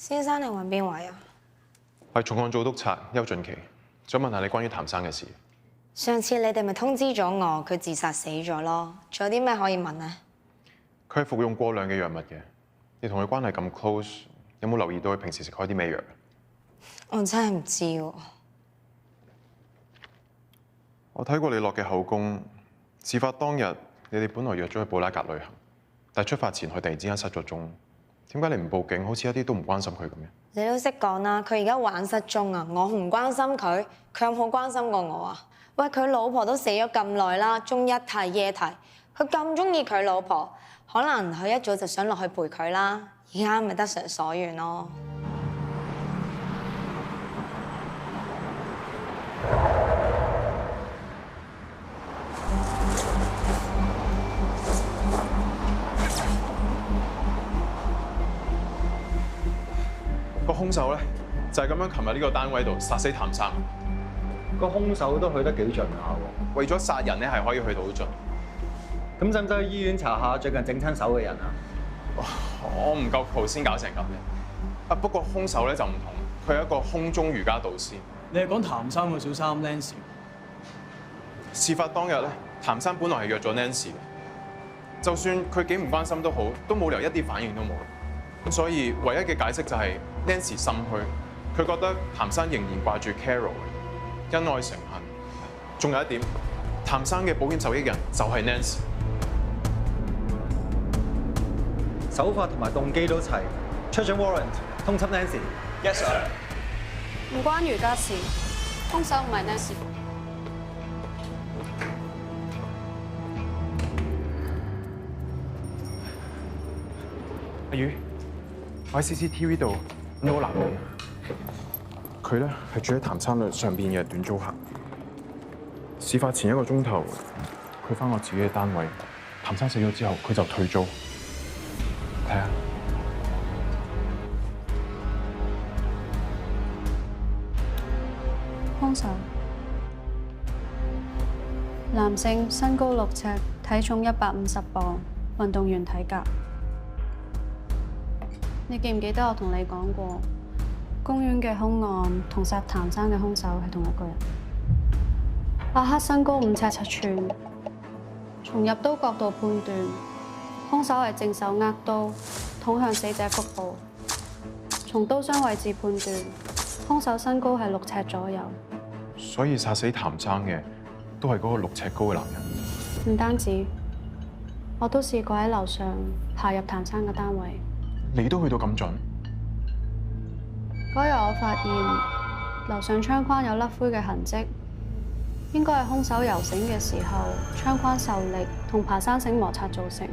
先生，你揾邊位啊？係重案組督察邱俊琪，想問下你關於譚生嘅事。上次你哋咪通知咗我，佢自殺死咗咯。仲有啲咩可以問呢？佢係服用過量嘅藥物嘅，你同佢關係咁 close，有冇留意到佢平時食開啲咩藥？我真係唔知喎。我睇過你落嘅口供，事發當日你哋本來約咗去布拉格旅行，但係出發前佢突然之間失咗蹤。點解你唔報警？好似一啲都唔關心佢咁嘅。你都識講啦，佢而家玩失蹤啊！我唔關心佢，佢有冇關心過我啊？喂，佢老婆都死咗咁耐啦，中一提夜提，佢咁中意佢老婆，可能佢一早就想落去陪佢啦。而家咪得償所願咯。個兇手咧就係咁樣，琴日呢個單位度殺死譚生。個兇手都去得幾盡下喎。為咗殺人咧，係可以去到好盡。咁使唔使去醫院查下最近整親手嘅人啊？我唔夠蒲先搞成咁嘅。不過兇手咧就唔同，佢係一個空中瑜伽導師。你係講譚生個小三 Nancy？事發當日咧，譚生本來係約咗 Nancy 嘅，就算佢幾唔關心都好，都冇理由一啲反應都冇。咁所以唯一嘅解釋就係 Nancy 心虛，佢覺得譚生仍然掛住 Carol， 恩愛成恨。仲有一點，譚生嘅保險受益人就係 Nancy。手法同埋動機都齊，出咗 warrant 通緝 Nancy。Yes sir。唔關瑜伽事，兇手唔係 Nancy。阿宇，我喺 CCTV 度揾到個男人，佢咧係住喺譚生律上邊嘅短租客。事發前1個鐘頭，佢翻我自己嘅單位。譚生死咗之後，佢就退租。睇下，兇手男性，身高6尺，體重150磅，運動員體格。你記唔記得我同你講過，公園嘅兇案同殺譚生嘅兇手係同一個人？阿克身高5尺7寸，從入刀角度判斷，兇手係正手握刀捅向死者腹部。從刀傷位置判斷，兇手身高係6尺左右。所以殺死譚生嘅都係嗰個6尺高嘅男人。唔單止，我都試過喺樓上爬入譚生嘅單位。你都去到咁盡？嗰日我發現樓上窗框有甩灰嘅痕跡，應該係兇手游繩嘅時候窗框受力同爬山繩摩擦造成。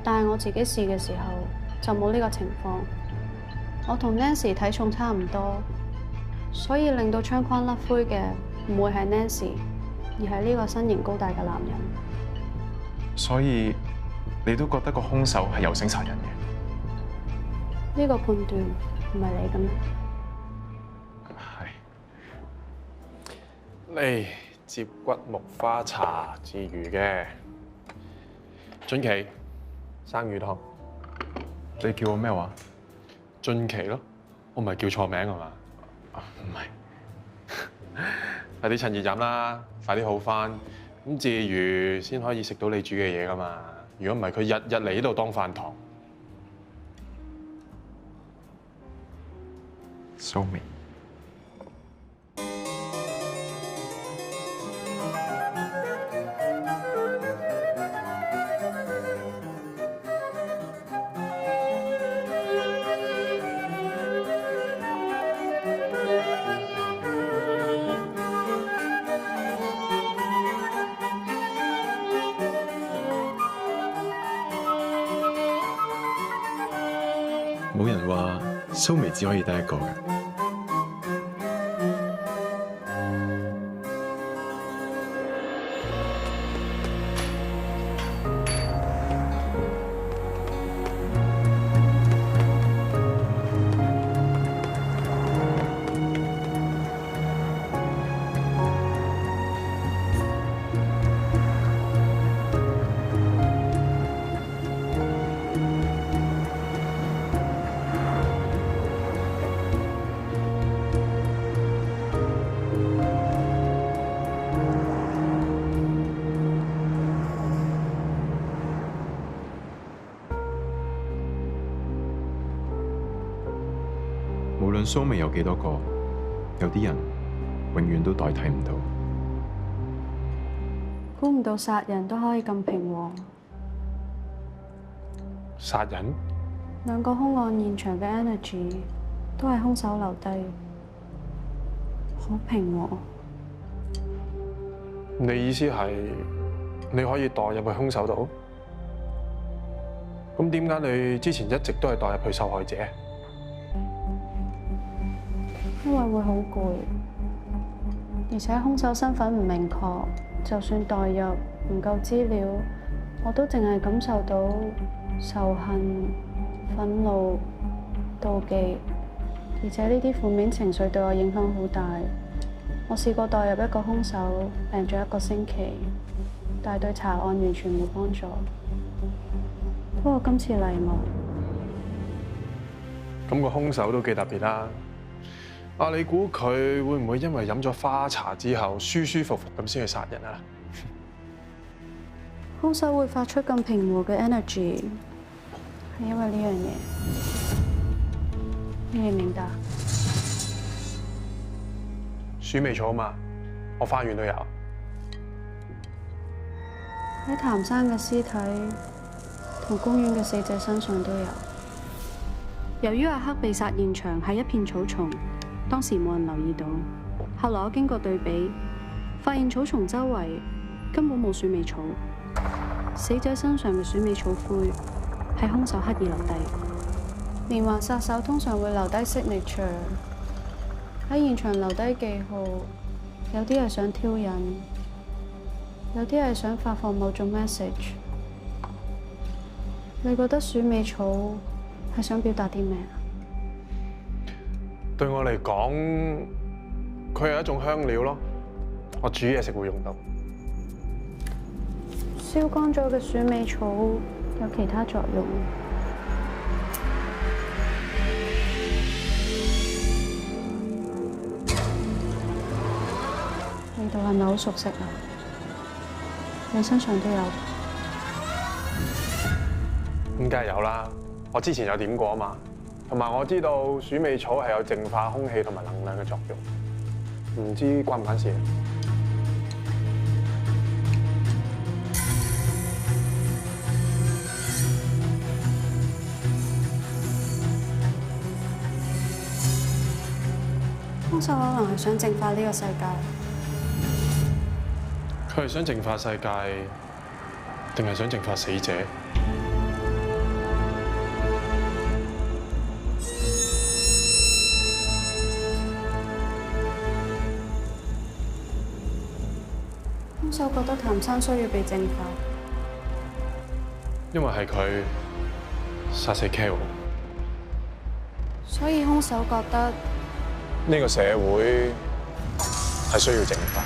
但係我自己試嘅時候就冇呢個情況。我同 Nancy 體重差唔多，所以令到窗框甩灰嘅唔會係 Nancy，而係呢個身形高大嘅男人。所以你都覺得個兇手係游繩殺人嘅？呢個判斷唔係你嘅咩？係。嚟接骨木花茶治癒嘅，俊琪生魚湯。你叫我咩話？俊琪咯，我唔係叫錯名係嘛？唔係。快啲趁熱飲啦，快啲好返，咁至於先可以食到你煮嘅嘢㗎嘛。如果唔係，佢日日嚟呢度當飯堂。蘇眉。冇人話蘇眉只可以得一個嘅。蘇眉有幾多個，有啲人永遠都代替唔到。估唔到殺人都可以咁平和。殺人？兩個兇案現場嘅 energy 都係兇手留低，好平和。你意思係你可以代入去兇手度？咁點解你之前一直都係代入去受害者？因為會好攰，而且兇手身份唔明確，就算代入唔夠資料，我都淨係感受到仇恨、憤怒、妒忌，而且呢啲負面情緒對我影響好大。我試過代入一個兇手，病咗1個星期，但係對查案完全冇幫助。不過今次例外。咁個兇手都幾特別啦。你估佢會唔會因為飲咗花茶之後舒舒服服咁先去殺人啊？兇手會發出咁平和嘅 energy，係因為呢樣嘢。你明唔明白？鼠尾草嘛，我花園都有。喺譚生嘅屍體同公園嘅死者身上都有。由於阿克被殺現場係一片草叢，當時冇人留意到。後來我經過對比，發現草叢周圍根本冇鼠尾草，死者身上嘅鼠尾草灰係兇手刻意留低。連環殺手通常會留低 signature， 喺現場留低記號，有啲係想挑釁，有啲係想發放某種 message。你覺得鼠尾草係想表達啲咩啊？對我嚟講，佢係一種香料咯，我煮嘢食會用到。燒乾咗嘅鼠尾草有其他作用。味道係咪好熟悉啊？你身上都有。咁梗係有啦，我之前有點過啊嘛。同埋我知道鼠尾草係有淨化空氣同埋能量嘅作用，唔知關唔關事？兇手可能係想淨化呢個世界。佢係想淨化世界，定係想淨化死者？兇手覺得譚生需要被淨化，因為係佢殺死 Carol。所以兇手覺得呢個社會係需要淨化。